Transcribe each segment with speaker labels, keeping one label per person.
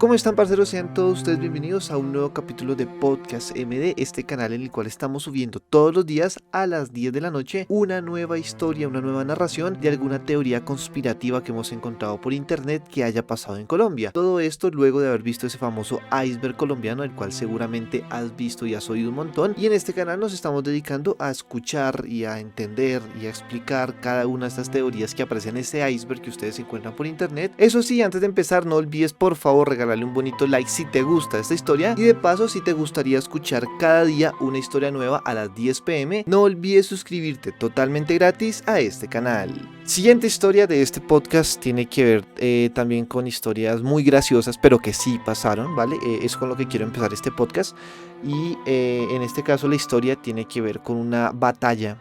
Speaker 1: ¿Cómo están, parceros? Sean todos ustedes bienvenidos a un nuevo capítulo de Podcast MD, este canal en el cual estamos subiendo todos los días a las 10 de la noche una nueva historia, una nueva narración de alguna teoría conspirativa que hemos encontrado por internet que haya pasado en Colombia. Todo esto luego de haber visto ese famoso iceberg colombiano, el cual seguramente has visto y has oído un montón. Y en este canal nos estamos dedicando a escuchar y a entender y a explicar cada una de estas teorías que aparecen en ese iceberg que ustedes encuentran por internet. Eso sí, antes de empezar, no olvides por favor regalarle un bonito like si te gusta esta historia, y de paso si te gustaría escuchar cada día una historia nueva a las 10 p.m. no olvides suscribirte totalmente gratis a este canal. Siguiente historia de este podcast tiene que ver también con historias muy graciosas, pero que sí pasaron, ¿vale? Es con lo que quiero empezar este podcast, y en este caso la historia tiene que ver con una batalla,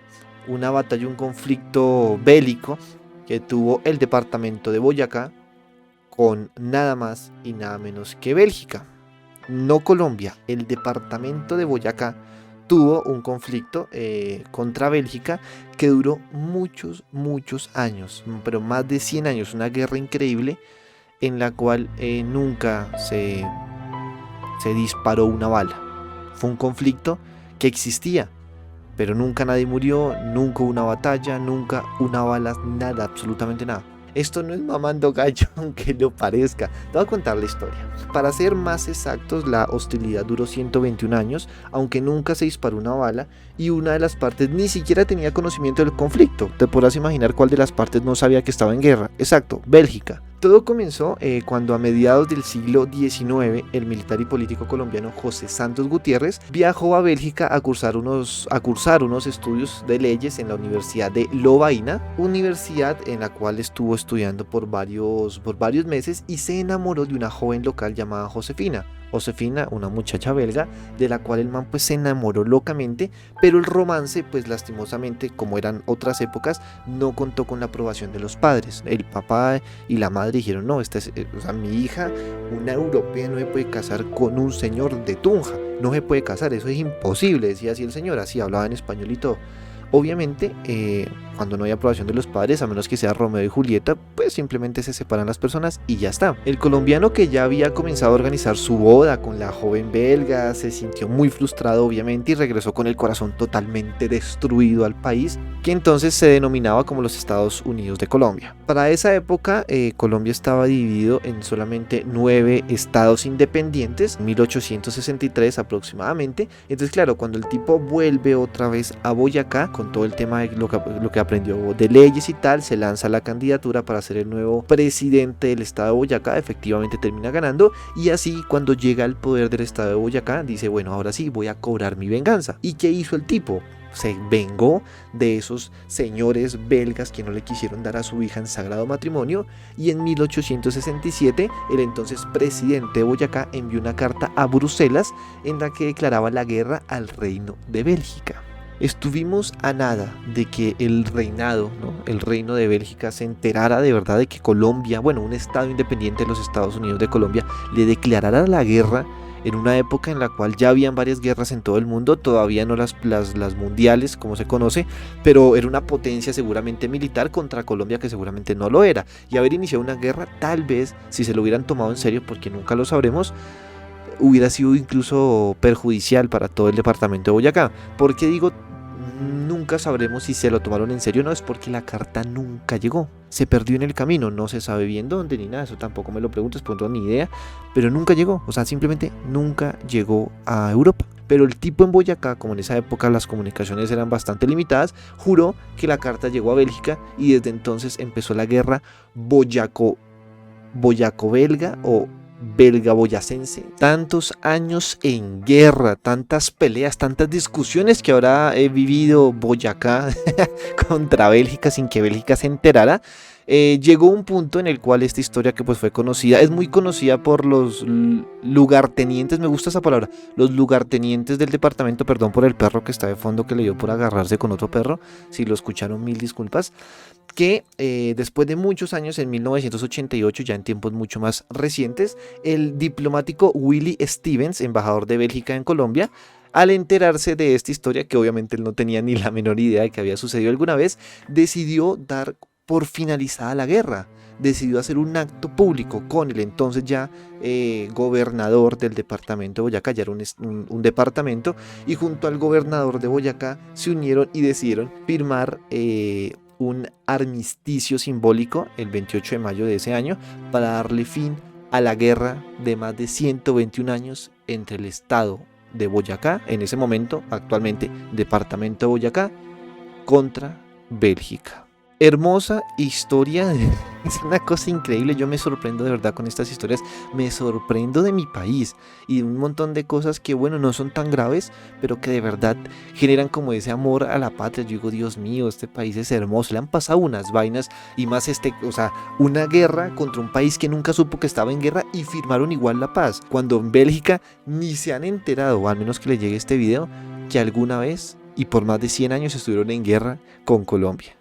Speaker 1: un conflicto bélico que tuvo el departamento de Boyacá con nada más y nada menos que Bélgica. No Colombia, el departamento de Boyacá tuvo un conflicto contra Bélgica que duró muchos años, pero más de 100 años, una guerra increíble en la cual nunca se disparó una bala. Fue un conflicto que existía, pero nunca nadie murió, nunca hubo una batalla, nunca una bala, nada, absolutamente nada. Esto no es mamando gallo, aunque lo parezca. Te voy a contar la historia. Para ser más exactos, la hostilidad duró 121 años, aunque nunca se disparó una bala, y una de las partes ni siquiera tenía conocimiento del conflicto. Te podrás imaginar cuál de las partes no sabía que estaba en guerra. Exacto, Bélgica. Todo comenzó cuando a mediados del siglo XIX el militar y político colombiano José Santos Gutiérrez viajó a Bélgica a cursar unos estudios de leyes en la Universidad de Lovaina, universidad en la cual estuvo estudiando por varios meses, y se enamoró de una joven local llamada Josefina, una muchacha belga, de la cual el man pues se enamoró locamente, pero el romance pues lastimosamente, como eran otras épocas, no contó con la aprobación de los padres. El papá y la madre dijeron: no, mi hija, una europea, no se puede casar con un señor de Tunja, no se puede casar, eso es imposible, decía así el señor, así hablaba en español y todo. Obviamente, cuando no hay aprobación de los padres, a menos que sea Romeo y Julieta, pues simplemente se separan las personas y ya está. El colombiano, que ya había comenzado a organizar su boda con la joven belga, se sintió muy frustrado obviamente y regresó con el corazón totalmente destruido al país, que entonces se denominaba como los Estados Unidos de Colombia. Para esa época, Colombia estaba dividido en solamente 9 estados independientes, 1863 aproximadamente. Entonces claro, cuando el tipo vuelve otra vez a Boyacá, con todo el tema de lo que aprendió de leyes y tal, se lanza la candidatura para ser el nuevo presidente del estado de Boyacá. Efectivamente termina ganando, y así cuando llega al poder del estado de Boyacá dice: bueno, ahora sí voy a cobrar mi venganza. ¿Y qué hizo el tipo? Se vengó de esos señores belgas que no le quisieron dar a su hija en sagrado matrimonio, y en 1867 el entonces presidente de Boyacá envió una carta a Bruselas en la que declaraba la guerra al reino de Bélgica. Estuvimos a nada de que el reino de Bélgica se enterara de verdad de que Colombia, un estado independiente de los Estados Unidos de Colombia, le declarara la guerra en una época en la cual ya habían varias guerras en todo el mundo, todavía no las mundiales como se conoce, pero era una potencia seguramente militar contra Colombia, que seguramente no lo era, y haber iniciado una guerra, tal vez, si se lo hubieran tomado en serio, porque nunca lo sabremos, hubiera sido incluso perjudicial para todo el departamento de Boyacá. ¿Por qué digo nunca sabremos si se lo tomaron en serio? No, es porque la carta nunca llegó, se perdió en el camino, no se sabe bien dónde ni nada, eso tampoco me lo preguntes, pues no tengo ni idea, pero nunca llegó, o sea, simplemente nunca llegó a Europa. Pero el tipo en Boyacá, como en esa época las comunicaciones eran bastante limitadas, juró que la carta llegó a Bélgica, y desde entonces empezó la guerra boyaco-belga o belga-boyacense. Tantos años en guerra, tantas peleas, tantas discusiones que habrá vivido Boyacá contra Bélgica sin que Bélgica se enterara. Llegó un punto en el cual esta historia, que pues fue conocida, es muy conocida por los lugartenientes, me gusta esa palabra, los lugartenientes del departamento, perdón por el perro que está de fondo, que le dio por agarrarse con otro perro, si lo escucharon mil disculpas, que después de muchos años, en 1988, ya en tiempos mucho más recientes, el diplomático Willy Stevens, embajador de Bélgica en Colombia, al enterarse de esta historia, que obviamente él no tenía ni la menor idea de que había sucedido alguna vez, decidió dar por finalizada la guerra. Decidió hacer un acto público con el entonces ya gobernador del departamento de Boyacá, ya era un departamento, y junto al gobernador de Boyacá se unieron y decidieron firmar un armisticio simbólico el 28 de mayo de ese año para darle fin a la guerra de más de 121 años entre el estado de Boyacá, en ese momento, actualmente departamento de Boyacá, contra Bélgica. Hermosa historia, es una cosa increíble, yo me sorprendo de verdad con estas historias, me sorprendo de mi país y de un montón de cosas que bueno, no son tan graves, pero que de verdad generan como ese amor a la patria. Yo digo, Dios mío, este país es hermoso, le han pasado unas vainas y más una guerra contra un país que nunca supo que estaba en guerra y firmaron igual la paz, cuando en Bélgica ni se han enterado, o al menos que les llegue este video, que alguna vez y por más de 100 años estuvieron en guerra con Colombia.